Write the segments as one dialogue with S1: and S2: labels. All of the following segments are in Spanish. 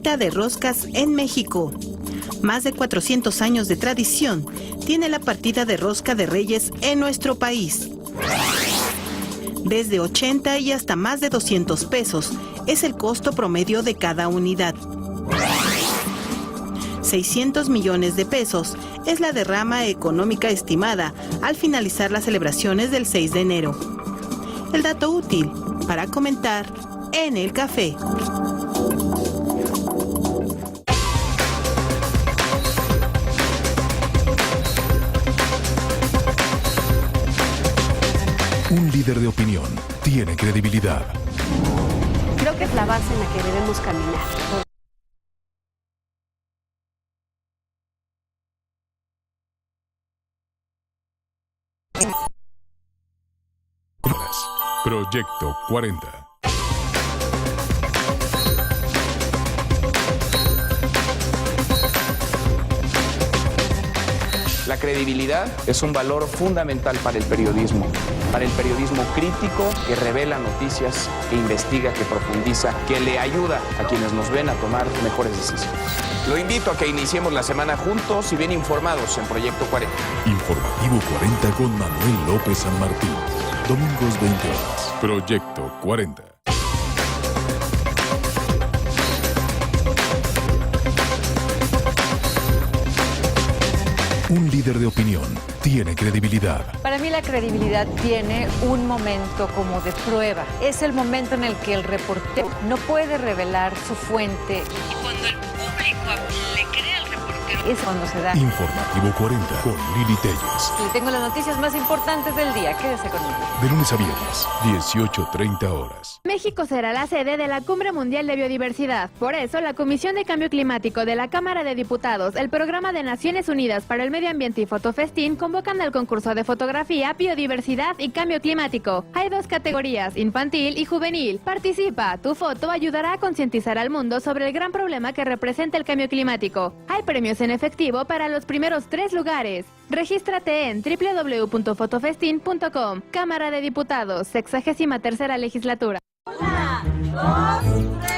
S1: Venta de roscas en México. Más de 400 años de tradición tiene la partida de rosca de Reyes en nuestro país. Desde 80 y hasta más de 200 pesos es el costo promedio de cada unidad. 600 millones de pesos es la derrama económica estimada al finalizar las celebraciones del 6 de enero. El dato útil para comentar en el café.
S2: Un líder de opinión tiene credibilidad.
S3: Creo que es la base en la que debemos caminar.
S2: Proyecto 40.
S4: La credibilidad es un valor fundamental para el periodismo crítico que revela noticias, que investiga, que profundiza, que le ayuda a quienes nos ven a tomar mejores decisiones. Lo invito a que iniciemos la semana juntos y bien informados en Proyecto 40.
S2: Informativo 40 con Manuel López San Martín. Domingos 20 horas. Proyecto 40. Un líder de opinión tiene credibilidad.
S5: Para mí la credibilidad tiene un momento como de prueba. Es el momento en el que el reportero no puede revelar su fuente. Y cuando el público le cree al reportero, es cuando se da.
S2: Informativo 40 con Lili Telles.
S5: Le tengo las noticias más importantes del día. Quédese conmigo.
S2: De lunes a viernes, 18:30 horas.
S6: México será la sede de la Cumbre Mundial de Biodiversidad. Por eso, la Comisión de Cambio Climático de la Cámara de Diputados, el Programa de Naciones Unidas para el Medio Ambiente y Fotofestín convocan al concurso de fotografía, biodiversidad y cambio climático. Hay 2 categorías, infantil y juvenil. Participa, tu foto ayudará a concientizar al mundo sobre el gran problema que representa el cambio climático. Hay premios en efectivo para los primeros 3 lugares. Regístrate en www.fotofestin.com. Cámara de Diputados, 63ª legislatura.
S7: 1, 2, 3.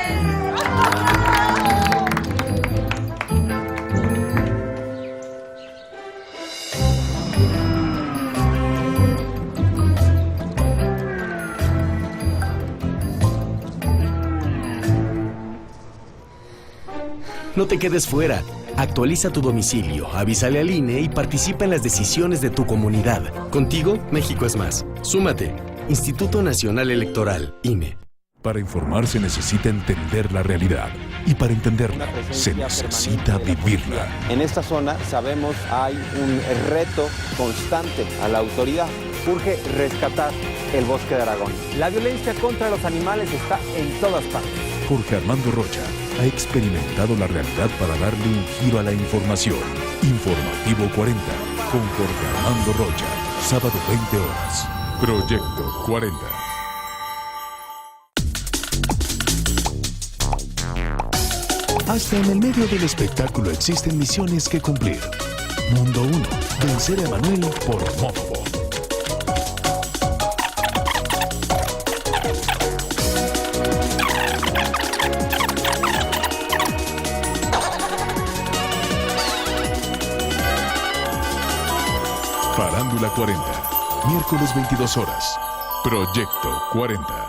S8: No te quedes fuera. Actualiza tu domicilio, avísale al INE y participa en las decisiones de tu comunidad. Contigo, México es más. Súmate. Instituto Nacional Electoral, INE.
S2: Para informar se necesita entender la realidad y para entenderla se necesita vivirla.
S9: En esta zona sabemos hay un reto constante a la autoridad. Urge rescatar el bosque de Aragón. La violencia contra los animales está en todas partes.
S2: Jorge Armando Rocha ha experimentado la realidad para darle un giro a la información. Informativo 40 con Jorge Armando Rocha. Sábado 20 horas. Proyecto 40. Hasta en el medio del espectáculo existen misiones que cumplir. Mundo 1. Vencer a Emanuel por homófobo. Farándula 40. Miércoles 22 horas. Proyecto 40.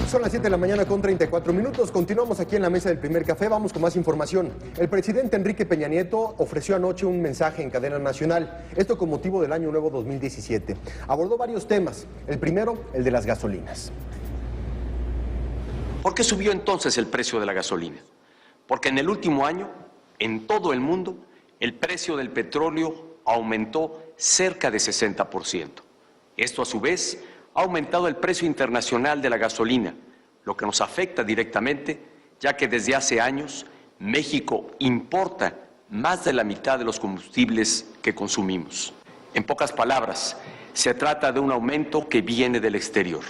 S10: Son las 7 de la mañana con 34 minutos. Continuamos aquí en la mesa del primer café. Vamos con más información. El presidente Enrique Peña Nieto ofreció anoche un mensaje en cadena nacional. Esto con motivo del Año Nuevo 2017. Abordó varios temas. El primero, el de las gasolinas.
S11: ¿Por qué subió entonces el precio de la gasolina? Porque en el último año, en todo el mundo, el precio del petróleo aumentó cerca de 60%. Esto, a su vez, ha aumentado el precio internacional de la gasolina, lo que nos afecta directamente, ya que desde hace años México importa más de la mitad de los combustibles que consumimos. En pocas palabras, se trata de un aumento que viene del exterior.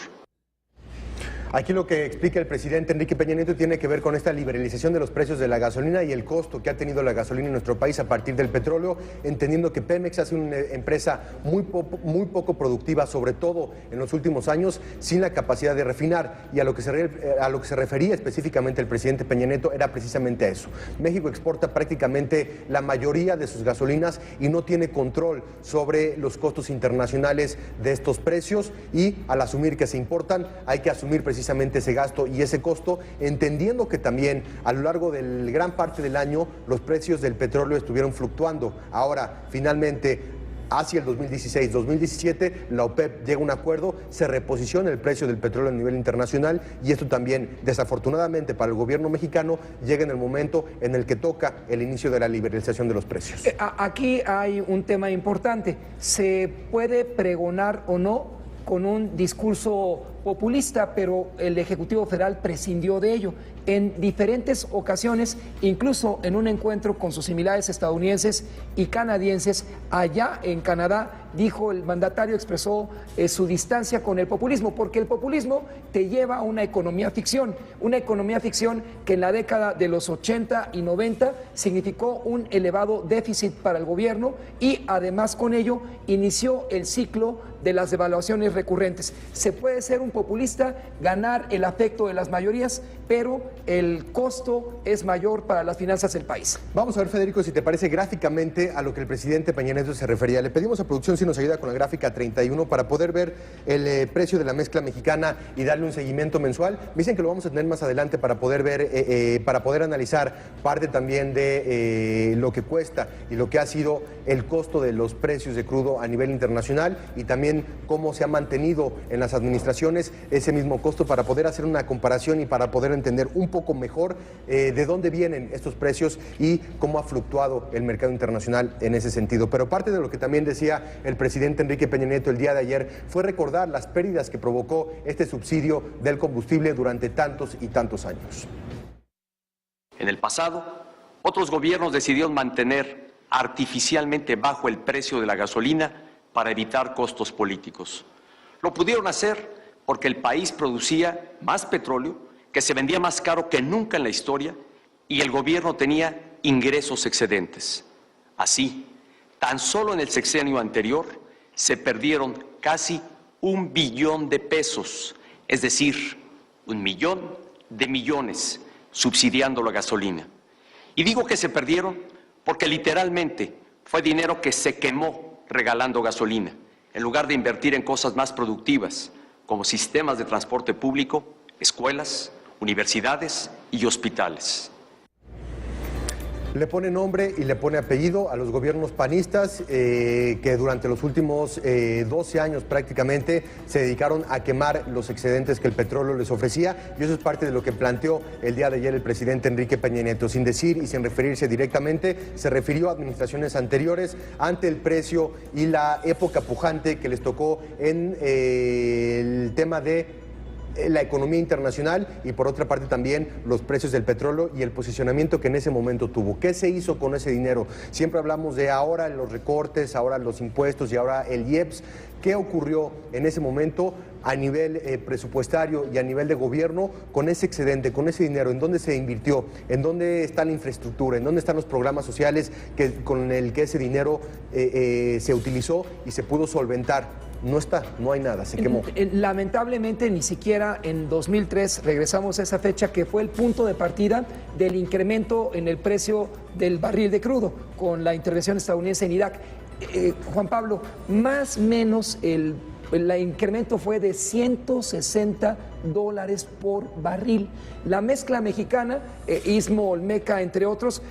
S10: Aquí lo que explica el presidente Enrique Peña Nieto tiene que ver con esta liberalización de los precios de la gasolina y el costo que ha tenido la gasolina en nuestro país a partir del petróleo, entendiendo que Pemex ha sido una empresa muy poco productiva, sobre todo en los últimos años, sin la capacidad de refinar. Y a lo que se refería específicamente el presidente Peña Nieto era precisamente a eso. México exporta prácticamente la mayoría de sus gasolinas y no tiene control sobre los costos internacionales de estos precios, y al asumir que se importan hay que asumir precisamente ese gasto y ese costo, entendiendo que también a lo largo de gran parte del año los precios del petróleo estuvieron fluctuando. Ahora, finalmente, hacia el 2016-2017, la OPEP llega a un acuerdo, se reposiciona el precio del petróleo a nivel internacional, y esto también, desafortunadamente para el gobierno mexicano, llega en el momento en el que toca el inicio de la liberalización de los precios.
S12: Aquí hay un tema importante. ¿Se puede pregonar o no con un discurso populista? Pero el Ejecutivo Federal prescindió de ello. En diferentes ocasiones, incluso en un encuentro con sus similares estadounidenses y canadienses, allá en Canadá, dijo el mandatario, expresó su distancia con el populismo, porque el populismo te lleva a una economía ficción que en la década de los 80 y 90 significó un elevado déficit para el gobierno, y además con ello inició el ciclo de las devaluaciones recurrentes. Se puede ser un populista, ganar el afecto de las mayorías, pero el costo es mayor para las finanzas del país.
S10: Vamos a ver, Federico, si te parece gráficamente a lo que el presidente Peña Nieto se refería. Le pedimos a producción si nos ayuda con la gráfica 31 para poder ver el precio de la mezcla mexicana y darle un seguimiento mensual. Me dicen que lo vamos a tener más adelante para poder ver, para poder analizar parte también de lo que cuesta y lo que ha sido el costo de los precios de crudo a nivel internacional, y también cómo se ha mantenido en las administraciones ese mismo costo, para poder hacer una comparación y para poder entender un poco mejor de dónde vienen estos precios y cómo ha fluctuado el mercado internacional en ese sentido. Pero parte de lo que también decía el presidente Enrique Peña Nieto el día de ayer fue recordar las pérdidas que provocó este subsidio del combustible durante tantos y tantos años.
S11: En el pasado, otros gobiernos decidieron mantener artificialmente bajo el precio de la gasolina para evitar costos políticos. Lo pudieron hacer porque el país producía más petróleo, que se vendía más caro que nunca en la historia, y el gobierno tenía ingresos excedentes. Así, tan solo en el sexenio anterior se perdieron casi 1 billón de pesos, es decir, 1 millón de millones subsidiando la gasolina. Y digo que se perdieron porque literalmente fue dinero que se quemó regalando gasolina, en lugar de invertir en cosas más productivas, como sistemas de transporte público, escuelas, universidades y hospitales.
S10: Le pone nombre y le pone apellido a los gobiernos panistas que durante los últimos 12 años prácticamente se dedicaron a quemar los excedentes que el petróleo les ofrecía, y eso es parte de lo que planteó el día de ayer el presidente Enrique Peña Nieto. Sin decir y sin referirse directamente, se refirió a administraciones anteriores ante el precio y la época pujante que les tocó en el tema de la economía internacional, y por otra parte también los precios del petróleo y el posicionamiento que en ese momento tuvo. ¿Qué se hizo con ese dinero? Siempre hablamos de ahora los recortes, ahora los impuestos y ahora el IEPS. ¿Qué ocurrió en ese momento a nivel presupuestario y a nivel de gobierno con ese excedente, con ese dinero? ¿En dónde se invirtió? ¿En dónde está la infraestructura? ¿En dónde están los programas sociales con el que ese dinero se utilizó y se pudo solventar? No está, no hay nada, se quemó.
S12: Lamentablemente ni siquiera en 2003 regresamos a esa fecha, que fue el punto de partida del incremento en el precio del barril de crudo con la intervención estadounidense en Irak. Juan Pablo, más o menos el incremento fue de $160 por barril. La mezcla mexicana, Istmo Olmeca, entre otros,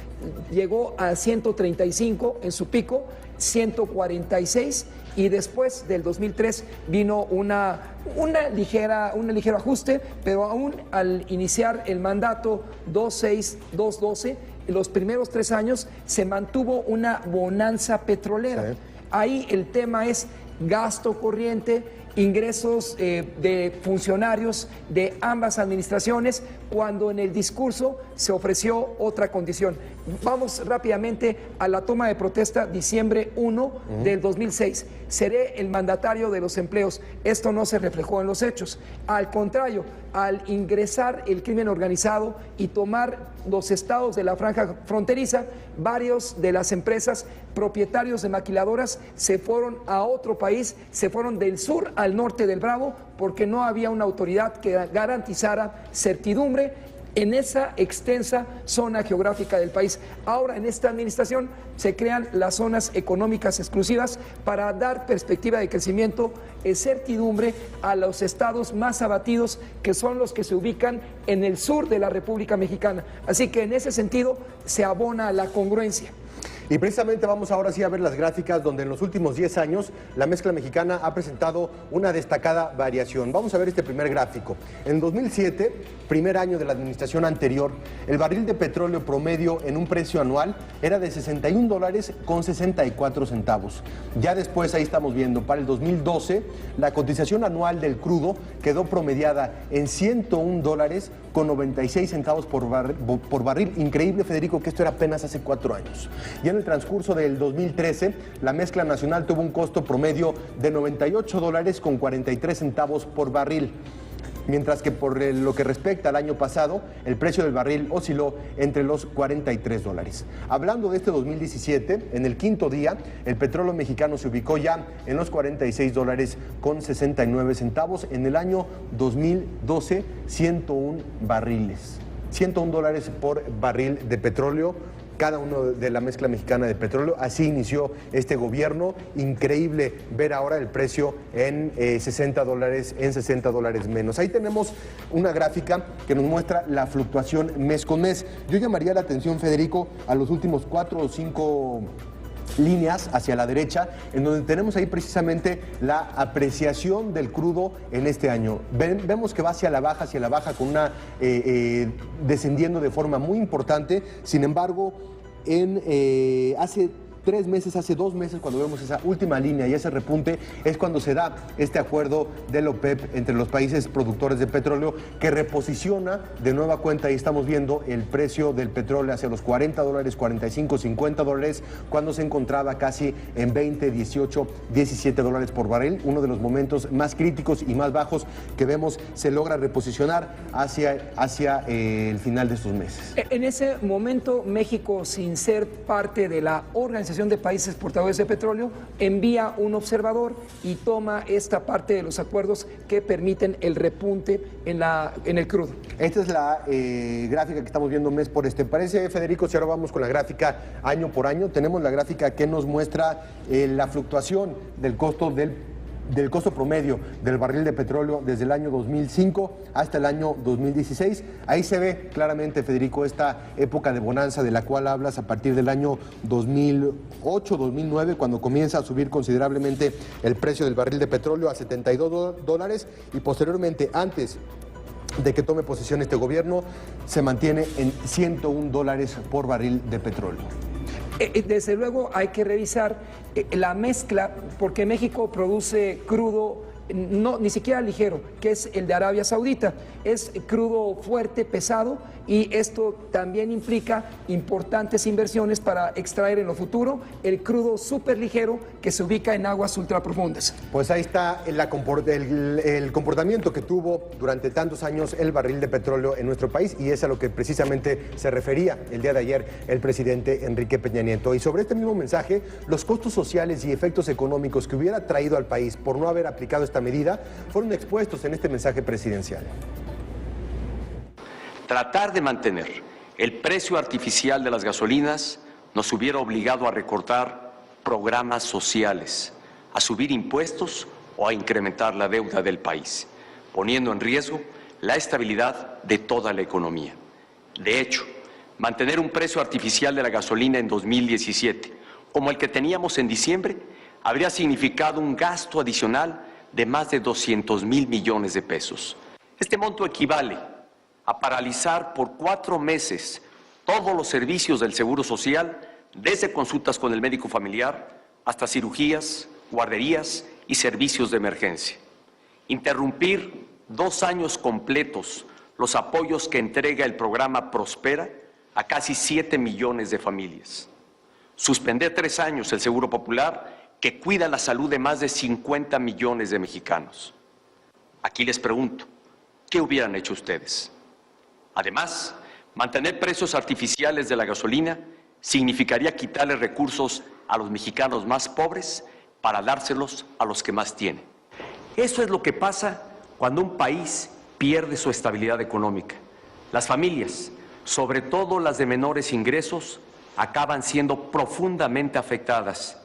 S12: llegó a 135 en su pico, 146, y después del 2003 vino un ligero ajuste, pero aún al iniciar el mandato 2.6-2.12, los primeros 3 años se mantuvo una bonanza petrolera. Sí. Ahí el tema es gasto corriente, ingresos de funcionarios de ambas administraciones, cuando en el discurso se ofreció otra condición. Vamos rápidamente a la toma de protesta diciembre 1 del 2006. seré el mandatario de los empleos. Esto no se reflejó en los hechos. Al contrario, al ingresar el crimen organizado y tomar los estados de la franja fronteriza, varios de las empresas propietarios de maquiladoras se fueron a otro país, se fueron del sur al norte del Bravo, porque no había una autoridad que garantizara certidumbre en esa extensa zona geográfica del país. Ahora, en esta administración, se crean las zonas económicas exclusivas para dar perspectiva de crecimiento y certidumbre a los estados más abatidos, que son los que se ubican en el sur de la República Mexicana. Así que en ese sentido se abona la congruencia.
S10: Y precisamente vamos ahora sí a ver las gráficas donde en los últimos 10 años la mezcla mexicana ha presentado una destacada variación. Vamos a ver este primer gráfico. En 2007, primer año de la administración anterior, el barril de petróleo promedio en un precio anual era de $61.64. Ya después, ahí estamos viendo, para el 2012, la cotización anual del crudo quedó promediada en $101.96 por barril. Increíble, Federico, que esto era apenas hace 4 años. Y en el transcurso del 2013, la mezcla nacional tuvo un costo promedio de $98.43 por barril. Mientras que por lo que respecta al año pasado, el precio del barril osciló entre los $43. Hablando de este 2017, en el quinto día, el petróleo mexicano se ubicó ya en los $46.69. En el año 2012, 101 barriles. $101 por barril de petróleo, cada uno de la mezcla mexicana de petróleo. Así inició este gobierno. Increíble ver ahora el precio en $60 menos. Ahí tenemos una gráfica que nos muestra la fluctuación mes con mes. Yo llamaría la atención, Federico, a los últimos 4 o 5 líneas hacia la derecha, en donde tenemos ahí precisamente la apreciación del crudo en este año. Vemos que va hacia la baja con una descendiendo de forma muy importante. Sin embargo, hace 3 meses, hace 2 meses, cuando vemos esa última línea y ese repunte, es cuando se da este acuerdo del OPEP entre los países productores de petróleo, que reposiciona de nueva cuenta, y estamos viendo el precio del petróleo hacia los $40, $45, $50, cuando se encontraba casi en $20, $18, $17 por barril. Uno de los momentos más críticos y más bajos que vemos se logra reposicionar hacia el final de estos meses.
S12: En ese momento, México, sin ser parte de la Organización de Países Exportadores de Petróleo, envía un observador y toma esta parte de los acuerdos que permiten el repunte en el crudo.
S10: Esta es la gráfica que estamos viendo mes por este. Parece, Federico, si ahora vamos con la gráfica año por año, tenemos la gráfica que nos muestra la fluctuación del costo promedio del barril de petróleo desde el año 2005 hasta el año 2016. Ahí se ve claramente, Federico, esta época de bonanza de la cual hablas a partir del año 2008, 2009, cuando comienza a subir considerablemente el precio del barril de petróleo a $72, y posteriormente, antes de que tome posesión este gobierno, se mantiene en $101 por barril de petróleo.
S12: Desde luego hay que revisar la mezcla, porque México produce crudo ni siquiera ligero, que es el de Arabia Saudita. Es crudo fuerte, pesado, y esto también implica importantes inversiones para extraer en lo futuro el crudo súper ligero que se ubica en aguas ultraprofundas.
S10: Pues ahí está el comportamiento que tuvo durante tantos años el barril de petróleo en nuestro país, y es a lo que precisamente se refería el día de ayer el presidente Enrique Peña Nieto. Y sobre este mismo mensaje, los costos sociales y efectos económicos que hubiera traído al país por no haber aplicado esta medida fueron expuestos en este mensaje presidencial.
S11: Tratar de mantener el precio artificial de las gasolinas nos hubiera obligado a recortar programas sociales, a subir impuestos o a incrementar la deuda del país, poniendo en riesgo la estabilidad de toda la economía. De hecho, mantener un precio artificial de la gasolina en 2017, como el que teníamos en diciembre, habría significado un gasto adicional de más de 200,000 millones de pesos. Este monto equivale a paralizar por 4 meses todos los servicios del Seguro Social, desde consultas con el médico familiar hasta cirugías, guarderías y servicios de emergencia. Interrumpir 2 años completos los apoyos que entrega el programa Prospera a casi 7 millones de familias. Suspender 3 años el Seguro Popular que cuida la salud de más de 50 millones de mexicanos. Aquí les pregunto, ¿qué hubieran hecho ustedes? Además, mantener precios artificiales de la gasolina significaría quitarle recursos a los mexicanos más pobres para dárselos a los que más tienen. Eso es lo que pasa cuando un país pierde su estabilidad económica. Las familias, sobre todo las de menores ingresos, acaban siendo profundamente afectadas.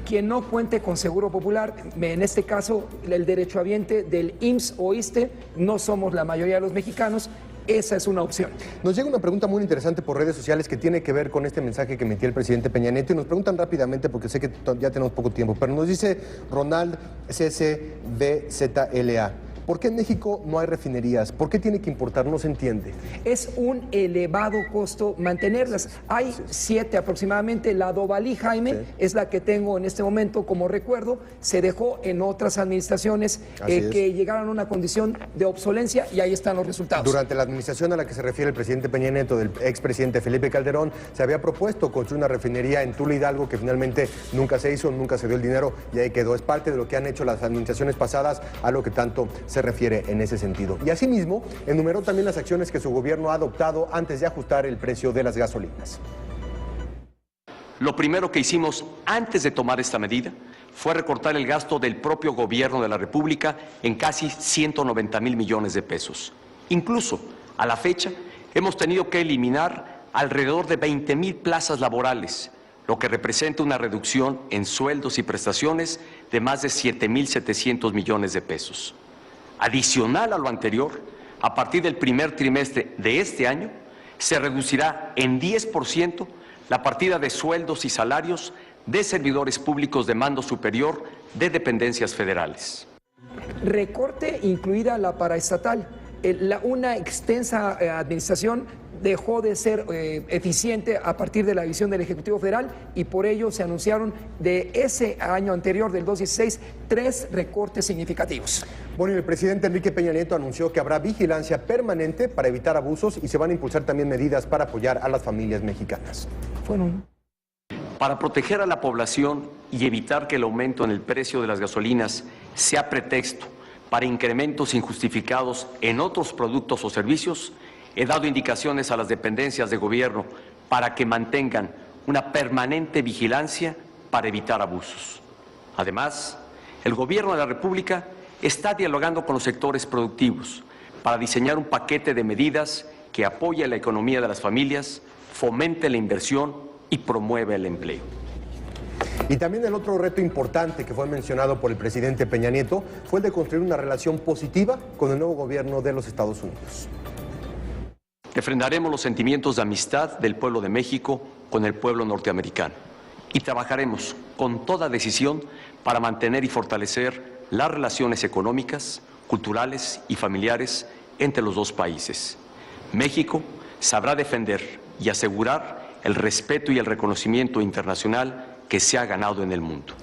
S12: Quien no cuente con seguro popular, en este caso el derechohabiente del IMSS o ISSSTE, no somos la mayoría de los mexicanos. Esa es una opción.
S10: Nos llega una pregunta muy interesante por redes sociales que tiene que ver con este mensaje que emitió el presidente Peña Nieto y nos preguntan rápidamente porque sé que ya tenemos poco tiempo, pero nos dice Ronald CCBZLA. ¿Por qué en México no hay refinerías? ¿Por qué tiene que importar? No se entiende.
S12: Es un elevado costo mantenerlas. Hay 7 aproximadamente. La Dovalí, Jaime, es la que tengo en este momento como recuerdo. Se dejó en otras administraciones que llegaron a una condición de obsolencia y ahí están los resultados.
S10: Durante la administración a la que se refiere el presidente Peña Nieto, del expresidente Felipe Calderón, se había propuesto construir una refinería en Tula Hidalgo que finalmente nunca se hizo, nunca se dio el dinero y ahí quedó. Es parte de lo que han hecho las administraciones pasadas a lo que tanto se refiere en ese sentido. Y asimismo, enumeró también las acciones que su gobierno ha adoptado antes de ajustar el precio de las gasolinas.
S11: Lo primero que hicimos antes de tomar esta medida fue recortar el gasto del propio gobierno de la República en casi 190,000 millones de pesos. Incluso, a la fecha, hemos tenido que eliminar alrededor de 20,000 plazas laborales, lo que representa una reducción en sueldos y prestaciones de más de 7,700 millones de pesos. Adicional a lo anterior, a partir del primer trimestre de este año, se reducirá en 10% la partida de sueldos y salarios de servidores públicos de mando superior de dependencias federales.
S12: Recorte incluida la paraestatal. Una extensa administración dejó de ser eficiente a partir de la visión del Ejecutivo Federal y por ello se anunciaron de ese año anterior, del 2016, 3 recortes significativos.
S10: Bueno, y el presidente Enrique Peña Nieto anunció que habrá vigilancia permanente para evitar abusos y se van a impulsar también medidas para apoyar a las familias mexicanas.
S11: Para proteger a la población y evitar que el aumento en el precio de las gasolinas sea pretexto para incrementos injustificados en otros productos o servicios, he dado indicaciones a las dependencias de gobierno para que mantengan una permanente vigilancia para evitar abusos. Además, el gobierno de la República está dialogando con los sectores productivos para diseñar un paquete de medidas que apoye la economía de las familias, fomente la inversión y promueva el empleo.
S10: Y también el otro reto importante que fue mencionado por el presidente Peña Nieto fue el de construir una relación positiva con el nuevo gobierno de los Estados Unidos.
S11: Refrendaremos los sentimientos de amistad del pueblo de México con el pueblo norteamericano y trabajaremos con toda decisión para mantener y fortalecer las relaciones económicas, culturales y familiares entre los dos países. México sabrá defender y asegurar el respeto y el reconocimiento internacional que se ha ganado en el mundo.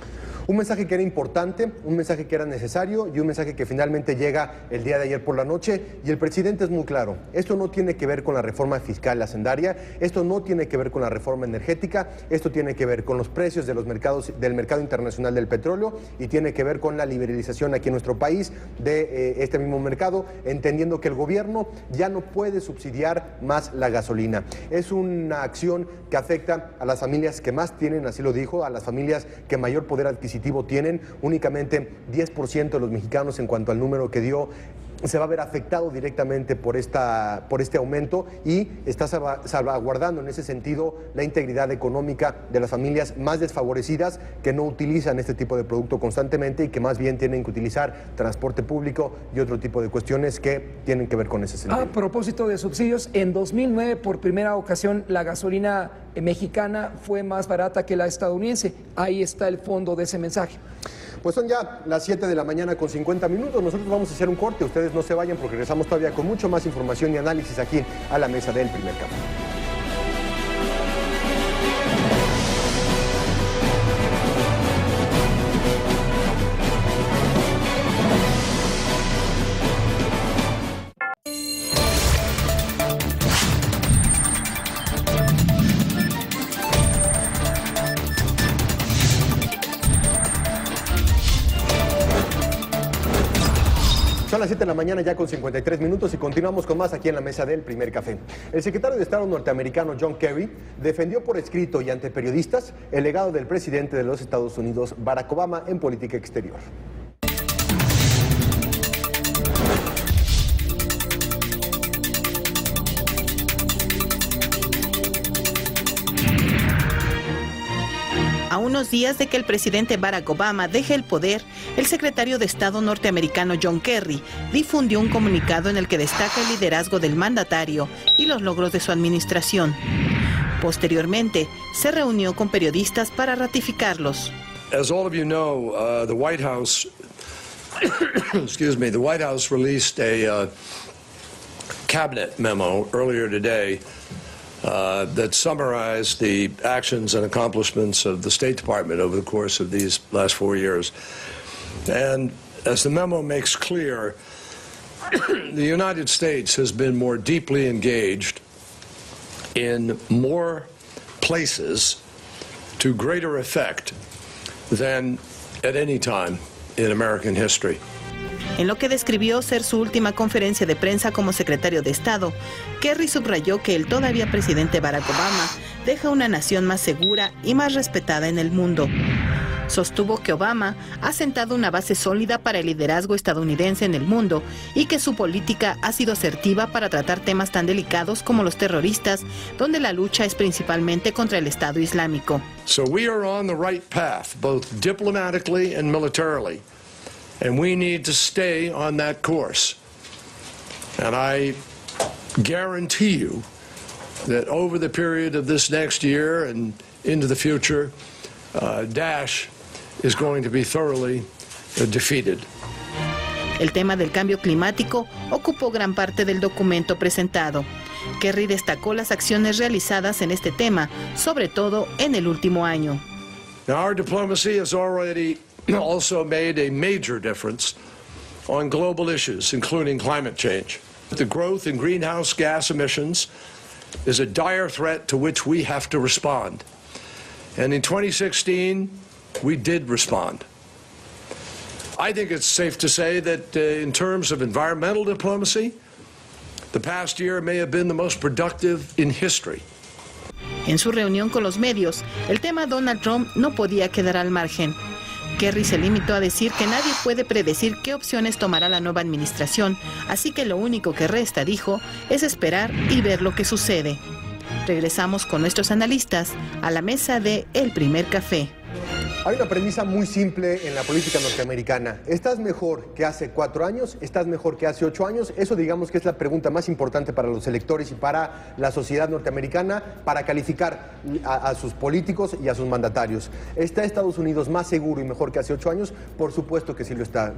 S10: Un mensaje que era importante, un mensaje que era necesario y un mensaje que finalmente llega el día de ayer por la noche y el presidente es muy claro. Esto no tiene que ver con la reforma fiscal hacendaria, esto no tiene que ver con la reforma energética, esto tiene que ver con los precios de los mercados, del mercado internacional del petróleo y tiene que ver con la liberalización aquí en nuestro país de este mismo mercado, entendiendo que el gobierno ya no puede subsidiar más la gasolina. Es una acción que afecta a las familias que más tienen, así lo dijo, a las familias que mayor poder adquisitivo tienen. Únicamente 10% de los mexicanos, en cuanto al número que dio, se va a ver afectado directamente por este aumento y está salvaguardando en ese sentido la integridad económica de las familias más desfavorecidas que no utilizan este tipo de producto constantemente y que más bien tienen que utilizar transporte público y otro tipo de cuestiones que tienen que ver con ese sentido.
S12: A propósito de subsidios, en 2009 por primera ocasión la gasolina mexicana fue más barata que la estadounidense. Ahí está el fondo de ese mensaje.
S10: Pues son ya las 7 de la mañana con 50 minutos. Nosotros vamos a hacer un corte. Ustedes no se vayan porque regresamos todavía con mucho más información y análisis aquí a la mesa del Primer Café. Son las 7 de la mañana ya con 53 minutos y continuamos con más aquí en la mesa del Primer Café. El secretario de Estado norteamericano John Kerry defendió por escrito y ante periodistas el legado del presidente de los Estados Unidos, Barack Obama, en política exterior.
S1: A unos días de que el presidente Barack Obama deje el poder, el secretario de Estado norteamericano John Kerry difundió un comunicado en el que destaca el liderazgo del mandatario y los logros de su administración. Posteriormente, se reunió con periodistas para ratificarlos.
S13: As all of you know, the White House, the White House released a cabinet memo earlier today that summarized the actions and accomplishments of the State Department over the course of these last 4 years. And as the memo makes clear, the United States has been more deeply engaged in more places to greater effect than at any time in American history.
S1: En lo que describió ser su última conferencia de prensa como secretario de Estado, Kerry subrayó que el todavía presidente Barack Obama deja una nación más segura y más respetada en el mundo. Sostuvo que Obama ha sentado una base sólida para el liderazgo estadounidense en el mundo y que su política ha sido asertiva para tratar temas tan delicados como los terroristas, donde la lucha es principalmente contra el Estado Islámico.
S13: So we are on the right path, both diplomatically and militarily. And we need to stay on that course. And I guarantee you that over the period of this next year and into the future, Daesh is going to be thoroughly defeated.
S1: El tema del cambio climático ocupó gran parte del documento presentado. Kerry destacó las acciones realizadas en este tema, sobre todo en el último año.
S13: Now, our diplomacy has already also made a major difference on global issues, including climate change. The growth in greenhouse gas emissions is a dire threat to which we have to respond. And in 2016, we did respond. I think it's safe to say that in terms of environmental diplomacy, the past year may have been the most productive in history.
S1: En su reunión con los medios, el tema Donald Trump no podía quedar al margen. Kerry se limitó a decir que nadie puede predecir qué opciones tomará la nueva administración, así que lo único que resta, dijo, es esperar y ver lo que sucede. Regresamos con nuestros analistas a la mesa de El Primer Café.
S10: Hay una premisa muy simple en la política norteamericana. ¿Estás mejor que hace 4 años? ¿Estás mejor que hace 8 años? Eso digamos que es la pregunta más importante para los electores y para la sociedad norteamericana para calificar a sus políticos y a sus mandatarios. ¿Está Estados Unidos más seguro y mejor que hace 8 años? Por supuesto que sí lo está.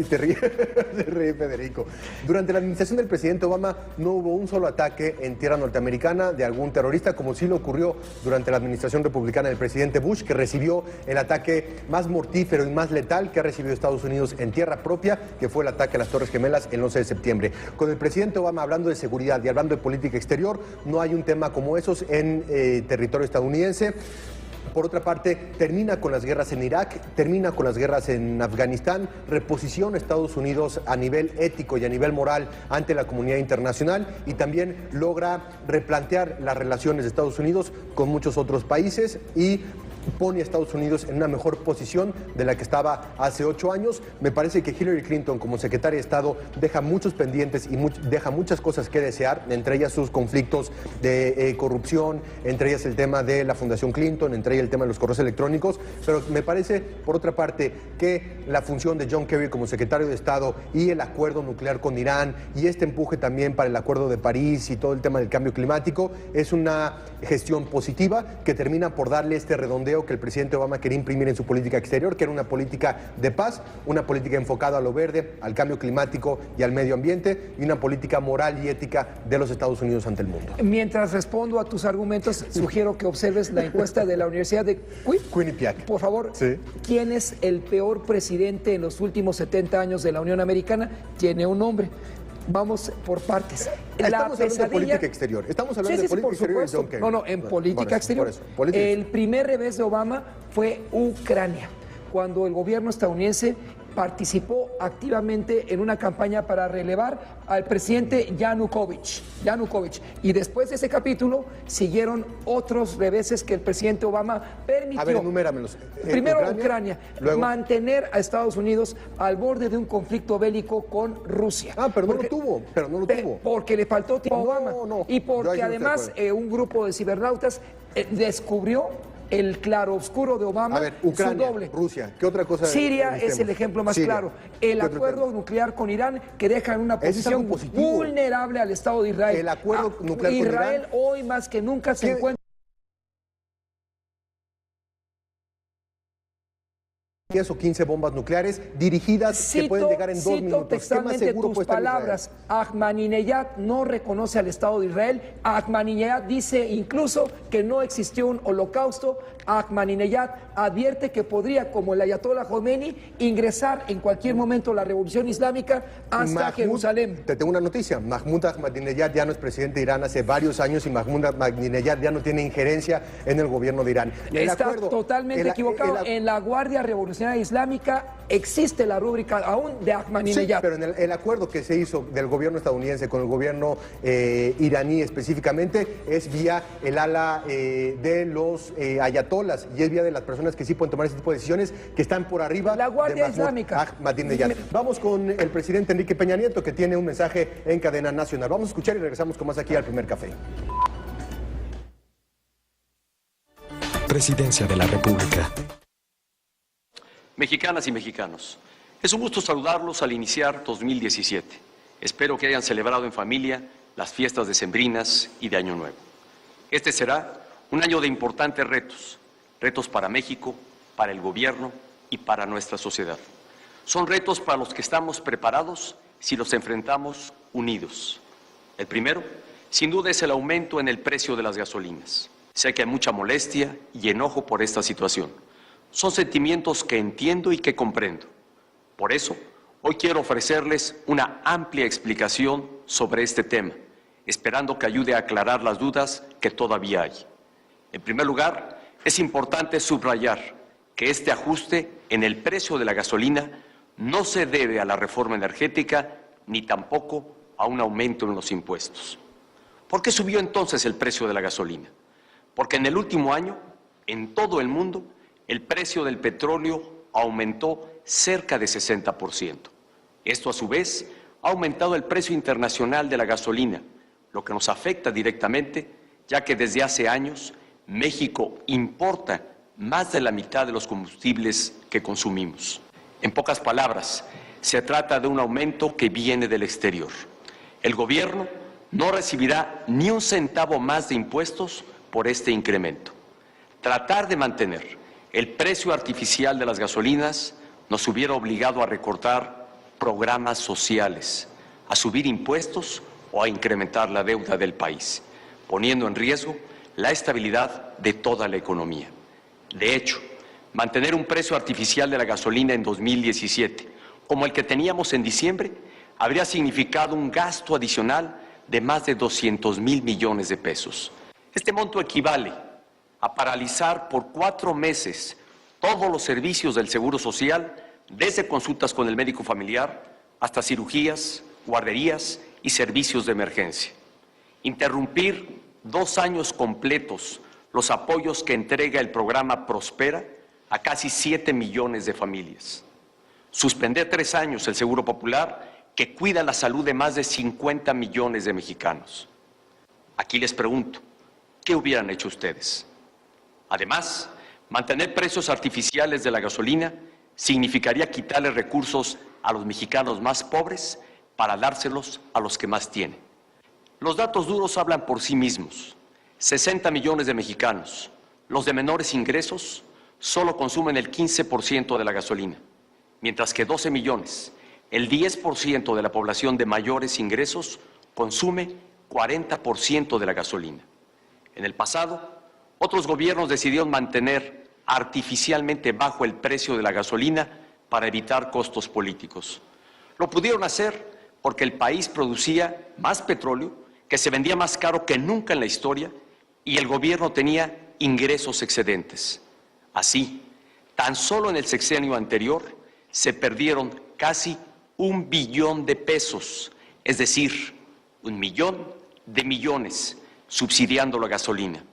S10: Se ríe Federico. Durante la administración del presidente Obama no hubo un solo ataque en tierra norteamericana de algún terrorista, como sí lo ocurrió durante la administración republicana del presidente Bush, que recibió el ataque más mortífero y más letal que ha recibido Estados Unidos en tierra propia, que fue el ataque a las Torres Gemelas el 11 de septiembre. Con el presidente Obama hablando de seguridad y hablando de política exterior, no hay un tema como esos en territorio estadounidense. Por otra parte, termina con las guerras en Irak, termina con las guerras en Afganistán, reposiciona a Estados Unidos a nivel ético y a nivel moral ante la comunidad internacional y también logra replantear las relaciones de Estados Unidos con muchos otros países y pone a Estados Unidos en una mejor posición de la que estaba hace 8 años. Me parece que Hillary Clinton como secretaria de Estado deja muchos pendientes y deja muchas cosas que desear, entre ellas sus conflictos de corrupción, entre ellas el tema de la Fundación Clinton, entre ellas el tema de los correos electrónicos, pero me parece, por otra parte, que la función de John Kerry como secretario de Estado y el acuerdo nuclear con Irán y este empuje también para el Acuerdo de París y todo el tema del cambio climático es una gestión positiva que termina por darle este redondeo que el presidente Obama quería imprimir en su política exterior, que era una política de paz, una política enfocada a lo verde, al cambio climático y al medio ambiente, y una política moral y ética de los Estados Unidos ante el mundo.
S12: Mientras respondo a tus argumentos, sugiero que observes la encuesta de la Universidad de
S10: Quinnipiac.
S12: Por favor, sí. ¿Quién es el peor presidente en los últimos 70 años de la Unión Americana? Tiene un nombre. Vamos por partes.
S10: Estamos hablando de política exterior. Estamos hablando de política exterior.
S12: John Kerry. No, en política exterior. El primer revés de Obama fue Ucrania, cuando el gobierno estadounidense participó activamente en una campaña para relevar al presidente Yanukovych. Y después de ese capítulo siguieron otros reveses que el presidente Obama permitió.
S10: A ver, enuméramelos.
S12: Primero Ucrania, luego mantener a Estados Unidos al borde de un conflicto bélico con Rusia.
S10: Pero no lo tuvo.
S12: Porque le faltó tiempo a Obama. Y porque además un grupo de cibernautas descubrió el claroscuro de Obama.
S10: A ver, Ucrania,
S12: su doble.
S10: Rusia, ¿qué otra cosa?
S12: Siria es el ejemplo más claro. El acuerdo nuclear con Irán, que deja en una posición vulnerable al Estado de Israel.
S10: El acuerdo nuclear con
S12: Israel hoy más que nunca se encuentra
S10: 10 o 15 bombas nucleares dirigidas que pueden llegar en 2 minutos.
S12: Textualmente
S10: ¿Qué más seguro
S12: tus palabras. Ahmadinejad no reconoce al Estado de Israel. Ahmadinejad dice incluso que no existió un holocausto. Ahmadinejad advierte que podría, como el ayatollah Khomeini, ingresar en cualquier momento la revolución islámica hasta Jerusalén.
S10: Te tengo una noticia. Mahmoud Ahmadinejad ya no es presidente de Irán hace varios años y Mahmoud Ahmadinejad ya no tiene injerencia en el gobierno de Irán.
S12: Está totalmente equivocado. En la Guardia Revolucionaria Islámica existe la rúbrica aún de Ahmadinejad.
S10: Sí, pero en el acuerdo que se hizo del gobierno estadounidense con el gobierno iraní específicamente es vía el ala de los ayatolas y es vía de las personas que sí pueden tomar ese tipo de decisiones, que están por arriba
S12: la Guardia
S10: de
S12: Islámica.
S10: Ahmadinejad. Vamos con el presidente Enrique Peña Nieto, que tiene un mensaje en cadena nacional. Vamos a escuchar y regresamos con más aquí al Primer Café.
S14: Presidencia de la República.
S11: Mexicanas y mexicanos, es un gusto saludarlos al iniciar 2017. Espero que hayan celebrado en familia las fiestas decembrinas y de Año Nuevo. Este será un año de importantes retos para México, para el gobierno y para nuestra sociedad. Son retos para los que estamos preparados si los enfrentamos unidos. El primero, sin duda, es el aumento en el precio de las gasolinas. Sé que hay mucha molestia y enojo por esta situación. Son sentimientos que entiendo y que comprendo. Por eso, hoy quiero ofrecerles una amplia explicación sobre este tema, esperando que ayude a aclarar las dudas que todavía hay. En primer lugar, es importante subrayar que este ajuste en el precio de la gasolina no se debe a la reforma energética ni tampoco a un aumento en los impuestos. ¿Por qué subió entonces el precio de la gasolina? Porque en el último año, en todo el mundo, el precio del petróleo aumentó cerca de 60%. Esto, a su vez, ha aumentado el precio internacional de la gasolina, lo que nos afecta directamente, ya que desde hace años México importa más de la mitad de los combustibles que consumimos. En pocas palabras, se trata de un aumento que viene del exterior. El gobierno no recibirá ni un centavo más de impuestos por este incremento. Tratar de mantener el precio artificial de las gasolinas nos hubiera obligado a recortar programas sociales, a subir impuestos o a incrementar la deuda del país, poniendo en riesgo la estabilidad de toda la economía. De hecho, mantener un precio artificial de la gasolina en 2017, como el que teníamos en diciembre, habría significado un gasto adicional de más de 200,000 millones de pesos. Este monto equivale a paralizar por 4 meses todos los servicios del Seguro Social, desde consultas con el médico familiar hasta cirugías, guarderías y servicios de emergencia. Interrumpir 2 años completos los apoyos que entrega el programa Prospera a casi 7 millones de familias. Suspender 3 años el Seguro Popular, que cuida la salud de más de 50 millones de mexicanos. Aquí les pregunto, ¿qué hubieran hecho ustedes? Además, mantener precios artificiales de la gasolina significaría quitarle recursos a los mexicanos más pobres para dárselos a los que más tienen. Los datos duros hablan por sí mismos. 60 millones de mexicanos, los de menores ingresos, solo consumen el 15% de la gasolina, mientras que 12 millones, el 10% de la población de mayores ingresos, consume 40% de la gasolina. En el pasado, otros gobiernos decidieron mantener artificialmente bajo el precio de la gasolina para evitar costos políticos. Lo pudieron hacer porque el país producía más petróleo, que se vendía más caro que nunca en la historia, y el gobierno tenía ingresos excedentes. Así, tan solo en el sexenio anterior, se perdieron casi 1 billón de pesos, es decir, 1 millón de millones subsidiando la gasolina.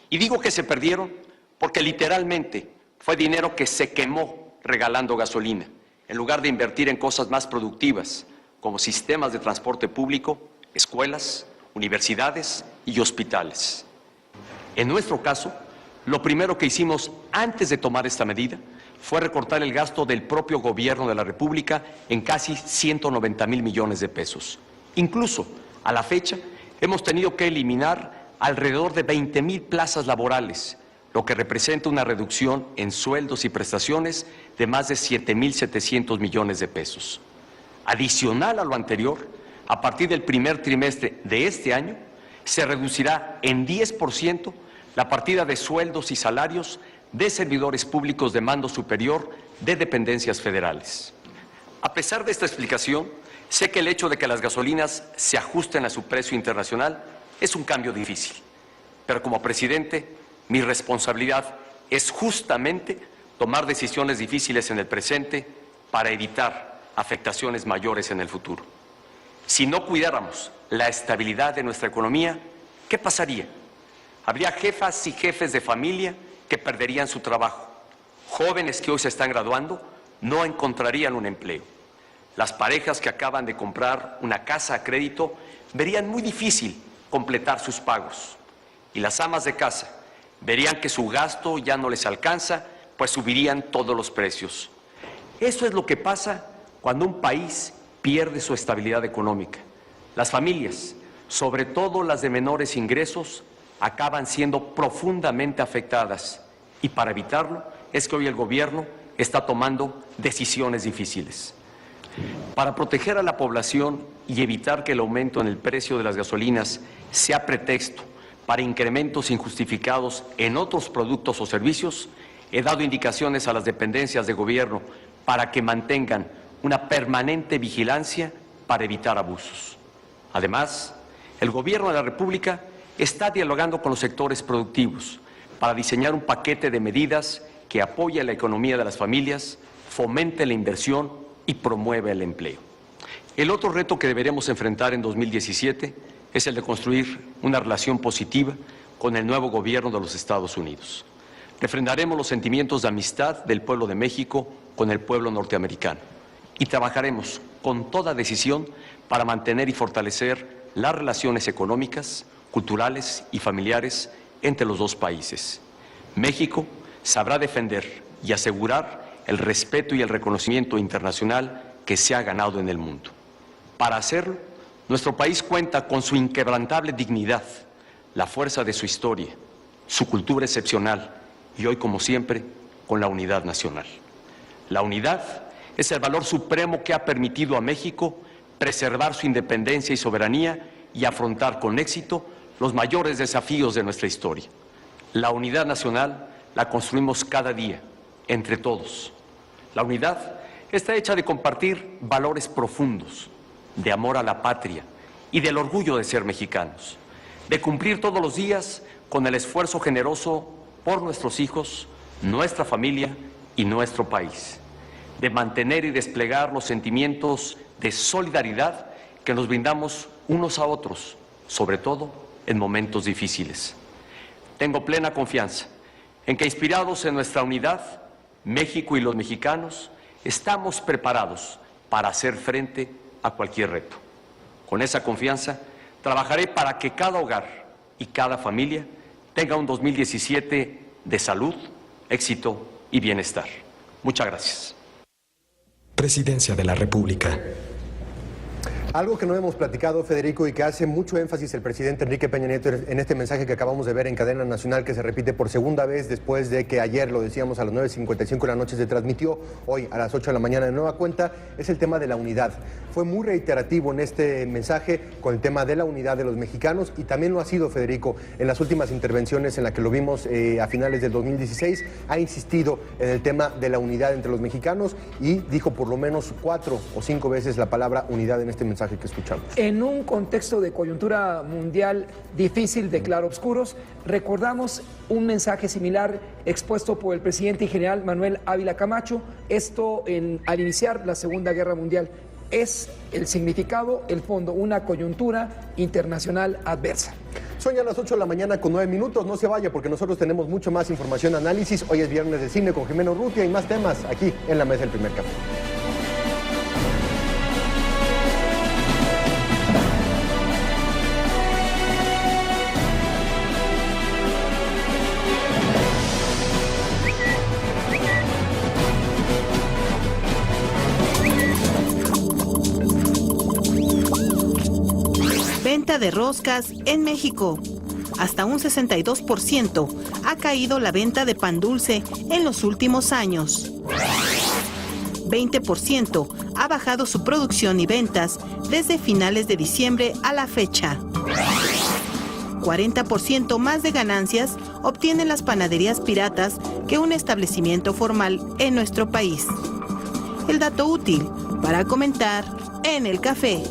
S11: Y digo que se perdieron porque literalmente fue dinero que se quemó regalando gasolina, en lugar de invertir en cosas más productivas, como sistemas de transporte público, escuelas, universidades y hospitales. En nuestro caso, lo primero que hicimos antes de tomar esta medida fue recortar el gasto del propio gobierno de la República en casi 190,000 millones de pesos. Incluso, a la fecha, hemos tenido que eliminar alrededor de 20,000 plazas laborales, lo que representa una reducción en sueldos y prestaciones de más de 7,700 millones de pesos. Adicional a lo anterior, a partir del primer trimestre de este año, se reducirá en 10% la partida de sueldos y salarios de servidores públicos de mando superior de dependencias federales. A pesar de esta explicación, sé que el hecho de que las gasolinas se ajusten a su precio internacional es un cambio difícil, pero como presidente, mi responsabilidad es justamente tomar decisiones difíciles en el presente para evitar afectaciones mayores en el futuro. Si no cuidáramos la estabilidad de nuestra economía, ¿qué pasaría? Habría jefas y jefes de familia que perderían su trabajo. Jóvenes que hoy se están graduando no encontrarían un empleo. Las parejas que acaban de comprar una casa a crédito verían muy difícil completar sus pagos. Y las amas de casa verían que su gasto ya no les alcanza, pues subirían todos los precios. Eso es lo que pasa cuando un país pierde su estabilidad económica. Las familias, sobre todo las de menores ingresos, acaban siendo profundamente afectadas. Y para evitarlo es que hoy el gobierno está tomando decisiones difíciles. Para proteger a la población y evitar que el aumento en el precio de las gasolinas sea pretexto para incrementos injustificados en otros productos o servicios, he dado indicaciones a las dependencias de gobierno para que mantengan una permanente vigilancia para evitar abusos. Además, el Gobierno de la República está dialogando con los sectores productivos para diseñar un paquete de medidas que apoye la economía de las familias, fomente la inversión y promueva el empleo. El otro reto que deberemos enfrentar en 2017 es el de construir una relación positiva con el nuevo gobierno de los Estados Unidos. Refrendaremos los sentimientos de amistad del pueblo de México con el pueblo norteamericano y trabajaremos con toda decisión para mantener y fortalecer las relaciones económicas, culturales y familiares entre los dos países. México sabrá defender y asegurar el respeto y el reconocimiento internacional que se ha ganado en el mundo. Para hacerlo, nuestro país cuenta con su inquebrantable dignidad, la fuerza de su historia, su cultura excepcional y hoy, como siempre, con la unidad nacional. La unidad es el valor supremo que ha permitido a México preservar su independencia y soberanía y afrontar con éxito los mayores desafíos de nuestra historia. La unidad nacional la construimos cada día, entre todos. La unidad está hecha de compartir valores profundos, de amor a la patria y del orgullo de ser mexicanos, de cumplir todos los días con el esfuerzo generoso por nuestros hijos, nuestra familia y nuestro país, de mantener y desplegar los sentimientos de solidaridad que nos brindamos unos a otros, sobre todo en momentos difíciles. Tengo plena confianza en que, inspirados en nuestra unidad, México y los mexicanos estamos preparados para hacer frente a cualquier reto. Con esa confianza, trabajaré para que cada hogar y cada familia tenga un 2017 de salud, éxito y bienestar. Muchas gracias.
S14: Presidencia de la República.
S10: Algo que no hemos platicado, Federico, y que hace mucho énfasis el presidente Enrique Peña Nieto en este mensaje que acabamos de ver en cadena nacional, que se repite por segunda vez después de que ayer, lo decíamos, a las 9:55 de la noche se transmitió, hoy a las 8 de la mañana de nueva cuenta, es el tema de la unidad. Fue muy reiterativo en este mensaje con el tema de la unidad de los mexicanos y también lo ha sido, Federico, en las últimas intervenciones en las que lo vimos a finales del 2016, ha insistido en el tema de la unidad entre los mexicanos y dijo por lo menos 4 o 5 veces la palabra unidad en este mensaje mensaje que escuchamos.
S12: En un contexto de coyuntura mundial difícil de claroscuros, recordamos un mensaje similar expuesto por el presidente y general Manuel Ávila Camacho, esto al iniciar la Segunda Guerra Mundial. Es el significado, el fondo, una coyuntura internacional adversa.
S10: Son ya las 8 de la mañana con 9 minutos. No se vaya porque nosotros tenemos mucho más información, análisis. Hoy es viernes de cine con Jimeno Urrutia y más temas aquí en la mesa del primer café.
S1: Venta de roscas en México. Hasta un 62% ha caído la venta de pan dulce en los últimos años. 20% ha bajado su producción y ventas desde finales de diciembre a la fecha. 40% más de ganancias obtienen las panaderías piratas que un establecimiento formal en nuestro país. El dato útil para comentar en el café.